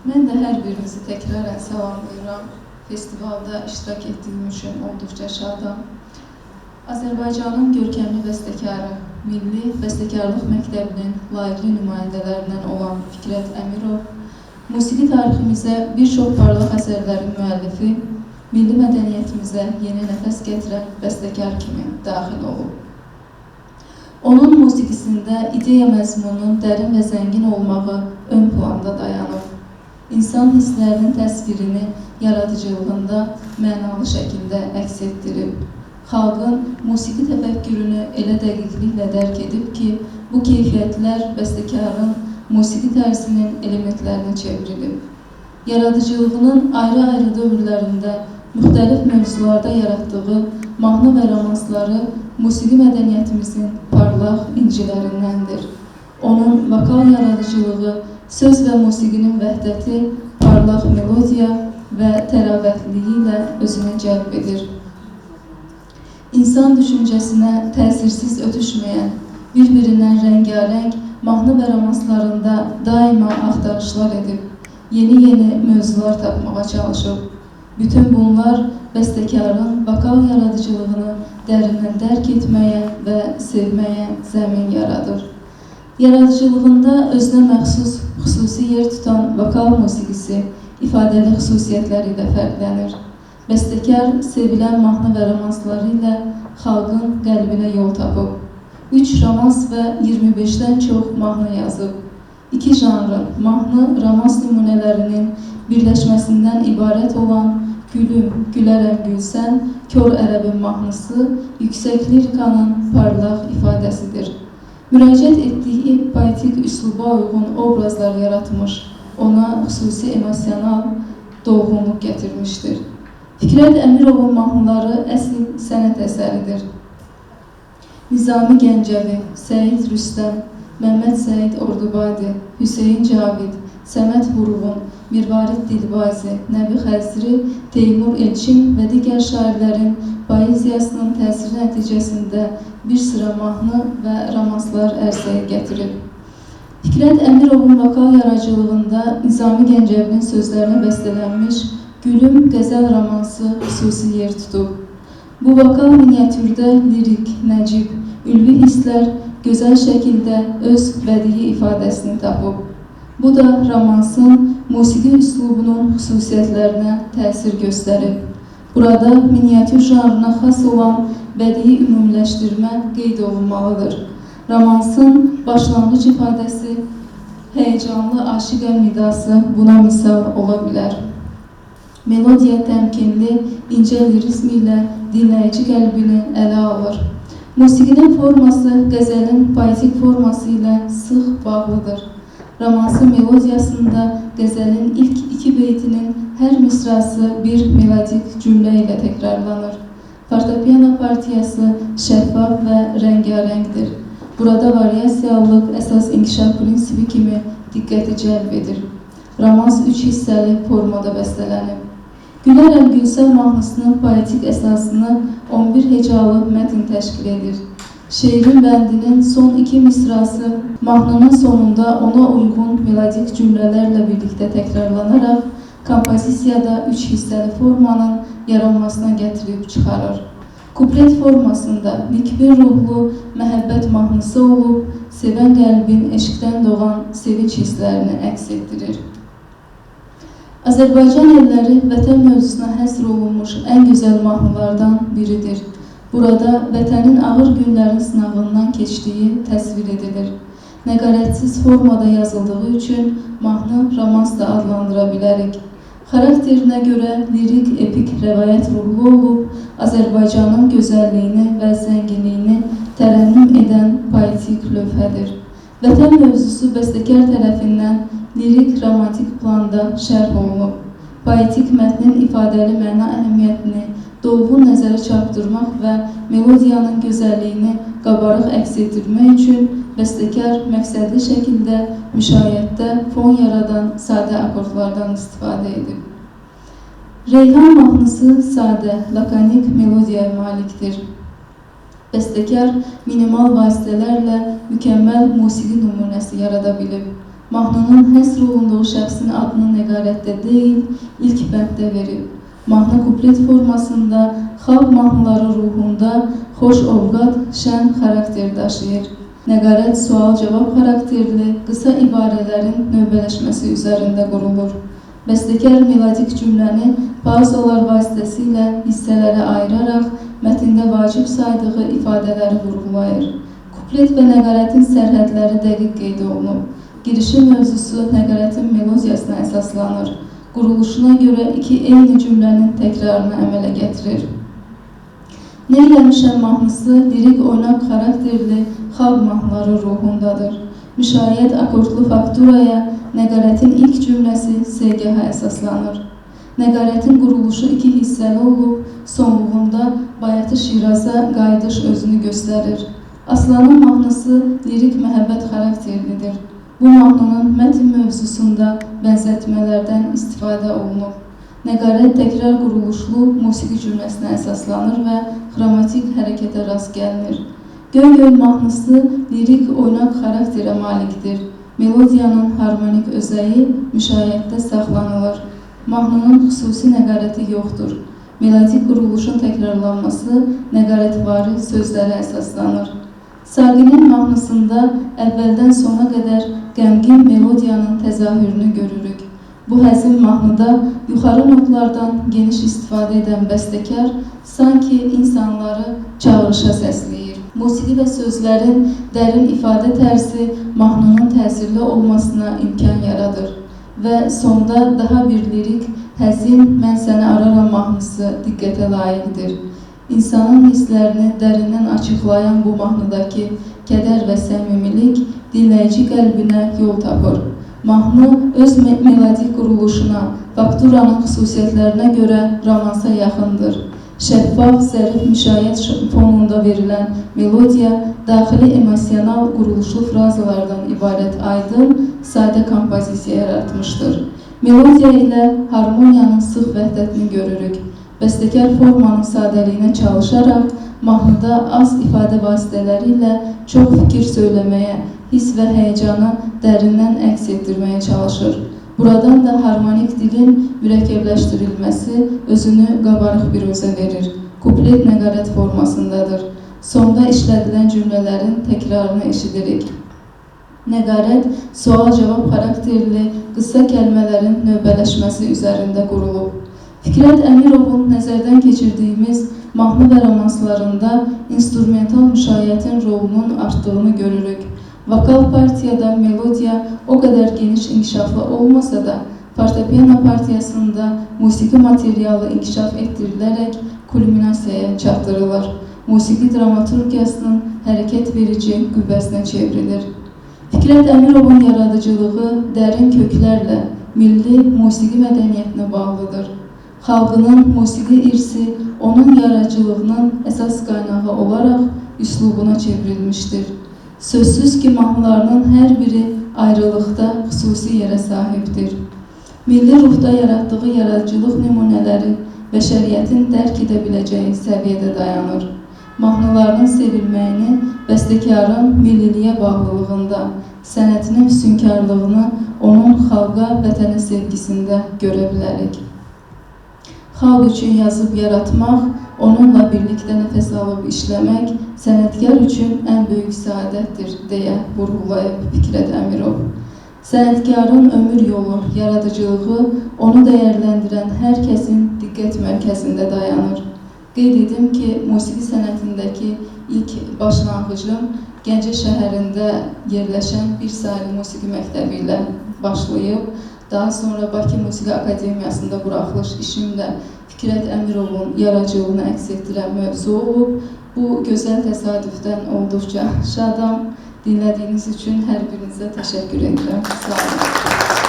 Mən də hər birinizi təkrarən salamlayıram. Festivalda iştirak etdiyim üçün olduqca şadam. Azərbaycanın görkəmli bəstəkarı, Milli Bəstəkarlıq Məktəbinin layiqli nümayəndələrindən olan Fikrət Əmirov, musiqi tariximizə bir çox parlaq əsərlərin müəllifi, milli mədəniyyətimizə yeni nəfəs gətirən bəstəkar kimi daxil olub. Onun musiqisində ideya məzmununun dərin və zəngin olmağı ön planda dayanıb. İnsan hisslərinin təsvirini yaradıcılığında mənalı şəkildə əks etdirib. Xalqın musiqi təfəkkürünü elə dəqiqliklə dərk edib ki, bu keyfiyyətlər bəstəkarın musiqi tərzinin elementlərini çevrilib. Yaradıcılığının ayrı-ayrı dövrlərində müxtəlif mövzularda yaratdığı mahnı və romansları musiqi mədəniyyətimizin parlaq incilərindəndir. Onun vokal yaradıcılığı, söz və musiqinin vəhdəti, parlaq melodiya və təravətliyi ilə özünü cəlb edir. İnsan düşüncəsinə təsirsiz ötüşməyən, bir-birindən rəngarəng mahnı və romanslarında daima axtarışlar edib, yeni mövzular tapmağa çalışıb. Bütün bunlar bəstəkarın vokal yaradıcılığını dərindən dərk etməyə və sevməyə zəmin yaradır. Yaradıcılığında özünə məxsus xüsusi yer tutan vokal musiqisi ifadəli xüsusiyyətləri ilə fərqlənir. Bəstəkar sevilən mahnı və romansları ilə xalqın qəlbinə yol tapıb. 3 romans və 25-dən çox mahnı yazıb. 2 janrın, mahnı, romans nümunələrinin birləşməsindən ibarət olan Gülüm, Gülərəm Gülsən, Kor Ərəbin mahnısı yüksək lirikanın parlaq ifadəsidir. Müraciət etdiyi poetik üsluba uyğun obrazlar yaratmış, ona xüsusi emosional dolğunluq gətirmişdir. Fikrət Əmirovun mahnıları əsl sənət əsəridir. Nizami Gəncəvi, Səid Rüstəm, Məmməd Səid Ordubadi, Hüseyin Cavid, Səməd Vurğun, Mirvarid Dilbazi, Nəbi Xəzri, Teymur Elçin və digər şairlərin poeziyasının təsiri nəticəsində bir sıra mahnı və romanslar ərsəyə gətirib. Fikrət Əmirovun vokal yaradıcılığında Nizami Gəncəvinin sözlərinə bəstələnmiş Gülüm qəzəl romansı xüsusi yer tutub. Bu vokal miniatürdə lirik, nəcib, ülvi hisslər gözəl şəkildə öz bədii ifadəsini tapıb. Bu da romansın musiqi üslubunun xüsusiyyətlərinə təsir göstərib. Burada miniatür janrına xas olan bədii ümumiləşdirmə qeyd olunmalıdır. Romansın başlanğıc ifadəsi, həyəcanlı aşiqə nidası buna misal ola bilər. Melodiya təmkinli, incə lirizm ilə dinləyici qəlbini ələ alır. Musiqinin forması qəzəlin poetik forması ilə sıx bağlıdır. Romansın melodiyasında qəzəlin ilk 2 beytinin hər misrası bir melodik cümlə ilə təkrarlanır. Fortepiano partiyası şəffaf və rəngarəngdir. Burada variasiyalıq əsas inkişaf prinsipi kimi diqqəti cəlb edir. Romans 3 hissəli formada bəstələnib. Gülərəm Gülsən mahnısının poetik əsasını 11 hecalı mətn təşkil edir. Şeirin bəndinin son 2 misrası mahnının sonunda ona uyğun melodik cümlələrlə birlikdə təkrarlanaraq kompozisiyada 3 hissəli formanın yaranmasına gətirib çıxarır. Kuplet formasında nikbin ruhlu məhəbbət mahnısı olub, sevən qəlbin eşqdən doğan sevinç hisslərini əks etdirir. Azərbaycan elləri vətən mövzusuna həsr olunmuş ən gözəl mahnılardan biridir. Burada vətənin ağır günlərin sınavından keçdiyi təsvir edilir. Nəqarətsiz formada yazıldığı üçün mahnı romans da adlandıra bilərik. Xarakterinə görə lirik, epik rəvayət ruhlu olub, Azərbaycanın gözəlliyini və zənginliyini tərənnüm edən poetik lövhədir. Vətən mövzusu bəstəkar tərəfindən lirik, romantik planda şərh olunub. Poetik mətnin ifadəli məna əhəmiyyətini dolğun nəzərə çarpdırmaq və melodiyanın gözəlliyini qabarıq əks etdirmək üçün bəstəkar məqsədli şəkildə müşayiətdə fon yaradan sadə akordlardan istifadə edib. Reyhan mahnısı sadə, lakonik melodiyaya malikdir. Bəstəkar minimal vasitələrlə mükəmməl musiqi nümunəsi yarada bilib. Mahnının həsr olunduğu şəxsin adını nəqarətdə deyil, ilk bənddə verib. Mahnı kuplet formasında, xalq mahnıları ruhunda xoş ovqat, şən xarakter daşıyır. Nəqarət sual-cavab xarakterli, qısa ibarələrin növbələşməsi üzərində qurulur. Bəstəkar melodik cümləni pauzalar vasitəsilə hissələrə ayıraraq mətndə vacib saydığı ifadələri vurğulayır. Kuplet və nəqarətin sərhədləri dəqiq qeyd olunub. Girişin mövzusu nəqarətin melodiyasına əsaslanır. Quruluşuna görə iki eyni cümlənin təkrarını əmələ gətirir. Neyləmişəm mahnısı lirik oynaq xarakterli xalq mahnıları ruhundadır. Müşayiət akordlu fakturaya nəqarətin ilk cümləsi SGH əsaslanır. Nəqarətin quruluşu iki hissəli olub, sonluğunda Bayatı Şiraza qayıdış özünü göstərir. Aslanın mahnısı lirik məhəbbət xarakterlidir. Bu mahnının mətn mövzusunda bənzətmələrdən istifadə olunub. Nəqarət təkrar quruluşlu musiqi cümləsinə əsaslanır və xromatik hərəkətə rast gəlinir. Göy-göy mahnısı lirik oynaq xarakterə malikdir. Melodiyanın harmonik özəyi müşayiətdə saxlanılır. Mahnının xüsusi nəqarəti yoxdur. Melodik quruluşun təkrarlanması nəqarətvari sözlərə əsaslanır. Saqinin mahnısında əvvəldən sona qədər qəmgin melodiyanın təzahürünü görürük. Bu həzin mahnıda yuxarı notlardan geniş istifadə edən bəstəkar sanki insanları çağırışa səsləyir. Musiqi və sözlərin dərin ifadə tərzi mahnının təsirli olmasına imkan yaradır və sonda daha bir lirik, həzin Mən səni araram mahnısı diqqətə layiqdir. İnsanın hisslərini dərindən açıqlayan bu mahnıdakı kədər və səmimilik dinləyici qəlbinə yol tapır. Mahnı öz melodik quruluşuna, fakturanın xüsusiyyətlərinə görə romansa yaxındır. Şəffaf, zərif müşayiət fonunda verilən melodiya daxili emosional quruluşlu frazalardan ibarət aydın, sadə kompozisiya yaratmışdır. Melodiya ilə harmoniyanın sıx vəhdətini görürük. Bəstəkar formanın sadəliyinə çalışaraq, mahnıda az ifadə vasitələri ilə çox fikir söyləməyə, hiss və həyəcanı dərindən əks etdirməyə çalışır. Buradan da harmonik dilin mürəkkəbləşdirilməsi özünü qabarıq bir özə verir. Kuplet nəqarət formasındadır. Sonda işlədilən cümlələrin təkrarını eşidirik. Nəqarət sual-cavab xarakterli qısa kəlmələrin növbələşməsi üzərində qurulub. Fikrət Əmirovun nəzərdən keçirdiyimiz mahnı və romanslarında instrumental müşayiətin rolunun artdığını görürük. Vokal partiyada melodiya o qədər geniş inkişaflı olmasa da, fortepiano partiyasında musiqi materialı inkişaf etdirilərək kulminasiyaya çatdırılır. Musiqi dramaturgiyasının hərəkət verici qüvvəsinə çevrilir. Fikrət Əmirovun yaradıcılığı dərin köklərlə milli musiqi mədəniyyətinə bağlıdır. Xalqının musiqi irsi onun yaradıcılığının əsas qaynağı olaraq üslubuna çevrilmişdir. Sözsüz ki, mahnılarının hər biri ayrılıqda xüsusi yerə sahibdir. Milli ruhda yaratdığı yaradıcılıq nümunələri bəşəriyyətin dərk edə biləcəyi səviyyədə dayanır. Mahnılarının sevilməyini bəstəkarın milliliyə bağlılığında, sənətinin füsunkarlığını onun xalqa, vətənə sevgisində görə bilərik. Xalq üçün yazıb yaratmaq, onunla birlikdə nəfəs alıb işləmək sənətkar üçün ən böyük səadətdir, deyə vurğulayıb Fikrət Əmirov. Sənətkarın ömür yolu, yaradıcılığı onu dəyərləndirən hər kəsin diqqət mərkəzində dayanır. Qeyd edim ki, musiqi sənətindəki ilk başlanğıcım Gəncə şəhərində yerləşən bir saylı musiqi məktəbi ilə başlayıb. Daha sonra Bakı Musiqi Akademiyasında buraxılış işimlə Fikrət Əmirovun yaradıcılığını əks etdirən mövzu olub. Bu gözəl təsadüfdən olduqca şadam. Dinlədiyiniz üçün hər birinizə təşəkkür edirəm. Sağ olun.